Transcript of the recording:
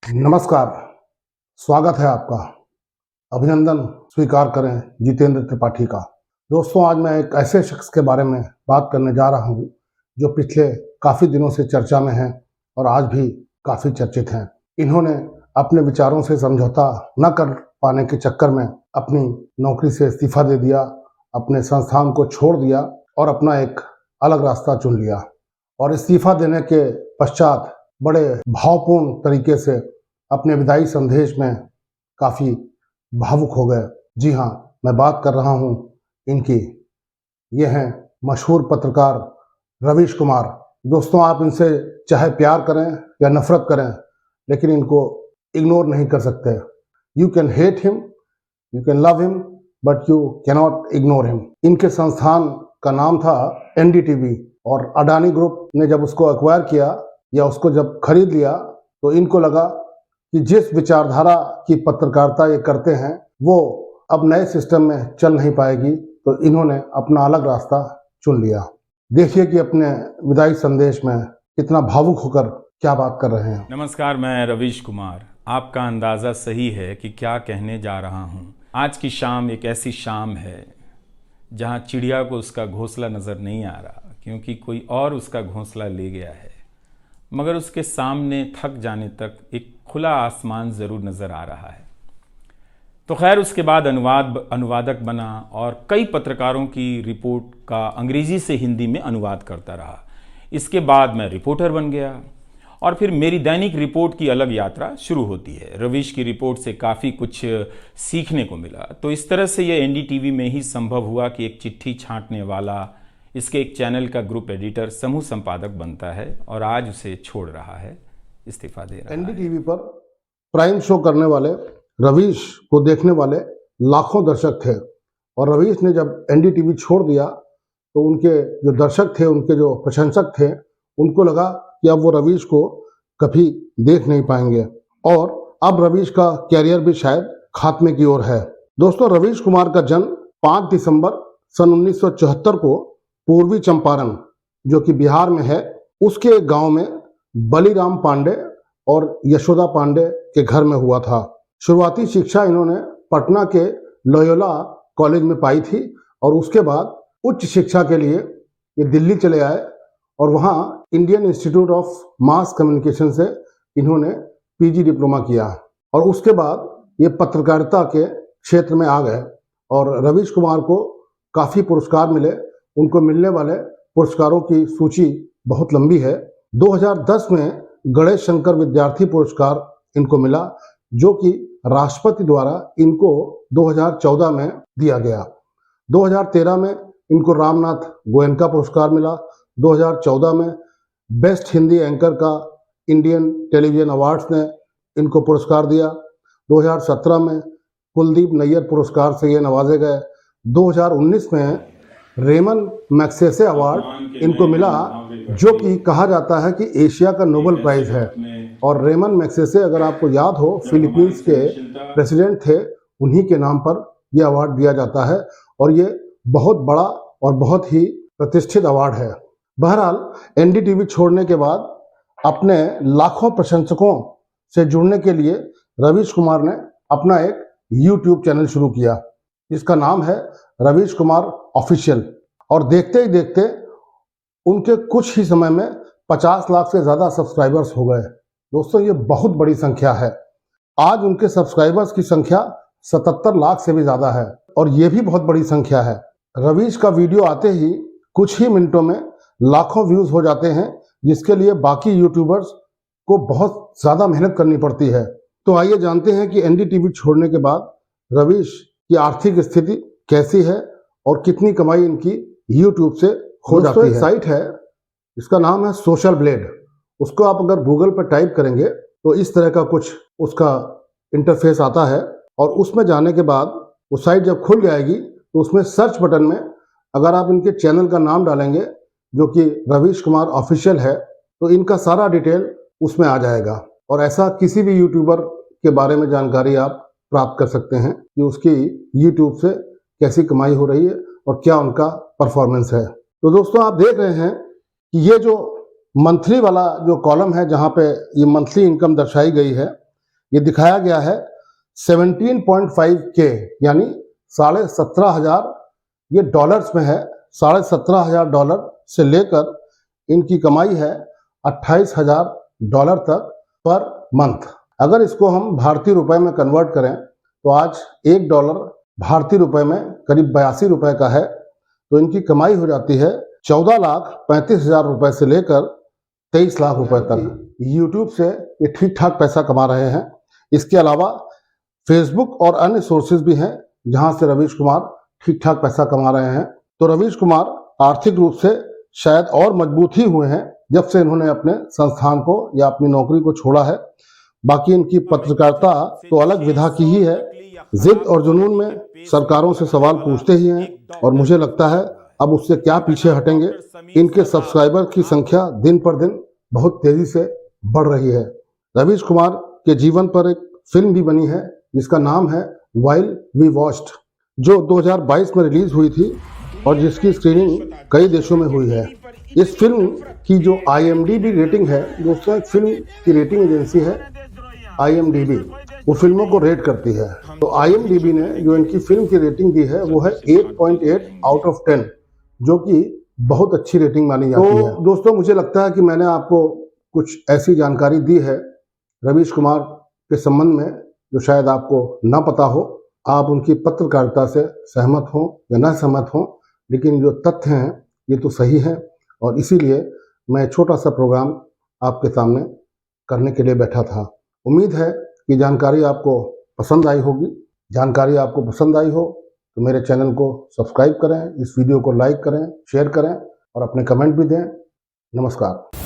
नमस्कार, स्वागत है आपका। अभिनंदन स्वीकार करें जितेंद्र त्रिपाठी का। दोस्तों, आज मैं एक ऐसे शख्स के बारे में बात करने जा रहा हूं जो पिछले काफ़ी दिनों से चर्चा में हैं और आज भी काफ़ी चर्चित हैं। इन्होंने अपने विचारों से समझौता न कर पाने के चक्कर में अपनी नौकरी से इस्तीफा दे दिया, अपने संस्थान को छोड़ दिया और अपना एक अलग रास्ता चुन लिया। और इस्तीफा देने के पश्चात बड़े भावपूर्ण तरीके से अपने विदाई संदेश में काफ़ी भावुक हो गए। जी हाँ, मैं बात कर रहा हूँ इनकी। ये हैं मशहूर पत्रकार रवीश कुमार। दोस्तों, आप इनसे चाहे प्यार करें या नफरत करें, लेकिन इनको इग्नोर नहीं कर सकते। You can hate him, you can love him, but you cannot ignore him. इनके संस्थान का नाम था एनडीटीवी और अडानी ग्रुप ने जब उसको एक्वायर किया या उसको जब खरीद लिया तो इनको लगा कि जिस विचारधारा की पत्रकारिता ये करते हैं वो अब नए सिस्टम में चल नहीं पाएगी, तो इन्होंने अपना अलग रास्ता चुन लिया। देखिए कि अपने विदाई संदेश में कितना भावुक होकर क्या बात कर रहे हैं। नमस्कार, मैं रवीश कुमार। आपका अंदाज़ा सही है कि क्या कहने जा रहा हूँ। आज की शाम एक ऐसी शाम है जहाँ चिड़िया को उसका घोंसला नज़र नहीं आ रहा, क्योंकि कोई और उसका घोंसला ले गया है, मगर उसके सामने थक जाने तक एक खुला आसमान ज़रूर नज़र आ रहा है। तो खैर, उसके बाद अनुवादक बना और कई पत्रकारों की रिपोर्ट का अंग्रेज़ी से हिंदी में अनुवाद करता रहा। इसके बाद मैं रिपोर्टर बन गया और फिर मेरी दैनिक रिपोर्ट की अलग यात्रा शुरू होती है। रवीश की रिपोर्ट से काफ़ी कुछ सीखने को मिला। तो इस तरह से ये एनडीटीवी में ही संभव हुआ कि एक चिट्ठी छांटने वाला इसके एक चैनल का ग्रुप एडिटर समूह संपादक बनता है और आज उसे छोड़ रहा है, इस्तीफा दे रहा है। एनडीटीवी पर प्राइम शो करने वाले रवीश को देखने वाले लाखों दर्शक थे और रवीश ने जब एनडीटीवी छोड़ दिया तो उनके जो दर्शक थे, उनके जो प्रशंसक थे, उनको लगा कि अब वो रवीश को कभी देख नहीं पाएंगे और अब रवीश का कैरियर भी शायद खात्मे की ओर है। दोस्तों, रवीश कुमार का जन्म 5 दिसंबर सन 1974 को पूर्वी चंपारण, जो कि बिहार में है, उसके एक गांव में बलीराम पांडे और यशोदा पांडे के घर में हुआ था। शुरुआती शिक्षा इन्होंने पटना के लोयोला कॉलेज में पाई थी और उसके बाद उच्च शिक्षा के लिए ये दिल्ली चले आए और वहाँ Indian institute of mass communication से इन्होंने पीजी डिप्लोमा किया और उसके बाद ये पत्रकारिता के क्षेत्र में आ गए और रवीश कुमार को काफ़ी पुरस्कार मिले। उनको मिलने वाले पुरस्कारों की सूची बहुत लंबी है। 2010 में गणेश शंकर विद्यार्थी पुरस्कार इनको मिला, जो कि राष्ट्रपति द्वारा इनको 2014 में दिया गया। 2013 में इनको रामनाथ गोयनका पुरस्कार मिला। 2014 में बेस्ट हिंदी एंकर का इंडियन टेलीविजन अवार्ड्स ने इनको पुरस्कार दिया। 2017 में कुलदीप नैयर पुरस्कार से ये नवाजे गए। 2019 में रेमन मैग्सेसे अवार्ड इनको मिला, जो कि कहा जाता है कि एशिया का नोबेल प्राइज है। और रेमन मैग्सेसे, अगर आपको याद हो, फिलीपींस के प्रेसिडेंट थे, उन्हीं के नाम पर यह अवार्ड दिया जाता है और ये बहुत बड़ा और बहुत ही प्रतिष्ठित अवार्ड है। बहरहाल, एनडीटीवी छोड़ने के बाद अपने लाखों प्रशंसकों से जुड़ने के लिए रवीश कुमार ने अपना एक यूट्यूब चैनल शुरू किया, जिसका नाम है रवीश कुमार ऑफिशियल। और देखते ही देखते उनके कुछ ही समय में 50 लाख से ज़्यादा सब्सक्राइबर्स हो गए। दोस्तों, ये बहुत बड़ी संख्या है। आज उनके सब्सक्राइबर्स की संख्या 77 लाख से भी ज़्यादा है और ये भी बहुत बड़ी संख्या है। रवीश का वीडियो आते ही कुछ ही मिनटों में लाखों व्यूज़ हो जाते हैं, जिसके लिए बाकी यूट्यूबर्स को बहुत ज़्यादा मेहनत करनी पड़ती है। तो आइए जानते हैं कि एनडीटीवी छोड़ने के बाद रवीश की आर्थिक स्थिति कैसी है और कितनी कमाई इनकी यूट्यूब से हो जाती है। एक साइट है, इसका नाम है सोशल ब्लेड। उसको आप अगर गूगल पर टाइप करेंगे तो इस तरह का कुछ उसका इंटरफेस आता है और उसमें जाने के बाद वो साइट जब खुल जाएगी तो उसमें सर्च बटन में अगर आप इनके चैनल का नाम डालेंगे, जो कि रवीश कुमार ऑफिशियल है, तो इनका सारा डिटेल उसमें आ जाएगा और ऐसा किसी भी यूट्यूबर के बारे में जानकारी आप प्राप्त कर सकते हैं कि उसकी यूट्यूब से कैसी कमाई हो रही है और क्या उनका परफॉर्मेंस है। तो दोस्तों, आप देख रहे हैं कि ये जो मंथली वाला जो कॉलम है, जहाँ पे ये मंथली इनकम दर्शाई गई है, ये दिखाया गया है 17.5K यानी 17,500 ये डॉलर्स में है। 17,500 डॉलर से लेकर इनकी कमाई है 28,000 डॉलर तक पर मंथ। अगर इसको हम भारतीय रुपए में कन्वर्ट करें तो आज $1 भारतीय रुपए में करीब 82 रुपए का है। तो इनकी कमाई हो जाती है 14,35,000 रुपए से लेकर 23 लाख रुपए तक। यूट्यूब से ये ठीक ठाक पैसा कमा रहे हैं। इसके अलावा फेसबुक और अन्य सोर्सेज भी हैं जहां से रवीश कुमार ठीक ठाक पैसा कमा रहे हैं। तो रवीश कुमार आर्थिक रूप से शायद और मजबूत ही हुए हैं जब से इन्होंने अपने संस्थान को या अपनी नौकरी को छोड़ा है। बाकी इनकी पत्रकारिता तो अलग विधा की ही है। जिद और जुनून में सरकारों से सवाल पूछते ही हैं और मुझे लगता है अब उससे क्या पीछे हटेंगे। इनके सब्सक्राइबर की संख्या दिन पर दिन बहुत तेजी से बढ़ रही है। रवीश कुमार के जीवन पर एक फिल्म भी बनी है जिसका नाम है व्हाइल वी वॉच्ड, जो 2022 में रिलीज हुई थी और जिसकी स्क्रीनिंग कई देशों में हुई है। इस फिल्म की जो IMDb रेटिंग है, दोस्तों एक फिल्म की रेटिंग एजेंसी है IMDb, वो फिल्मों को रेट करती है। तो IMDb ने जो इनकी फिल्म की रेटिंग दी है वो है 8.8 आउट ऑफ 10, जो कि बहुत अच्छी रेटिंग मानी जाती है। तो दोस्तों मुझे लगता है कि मैंने आपको कुछ ऐसी जानकारी दी है रवीश कुमार के संबंध में जो शायद आपको ना पता हो। आप उनकी पत्रकारिता से सहमत हो या ना सहमत हो, लेकिन जो तथ्य हैं ये तो सही है और इसीलिए मैं छोटा सा प्रोग्राम आपके सामने करने के लिए बैठा था। उम्मीद है कि जानकारी आपको पसंद आई होगी। जानकारी आपको पसंद आई हो तो मेरे चैनल को सब्सक्राइब करें, इस वीडियो को लाइक करें, शेयर करें और अपने कमेंट भी दें। नमस्कार।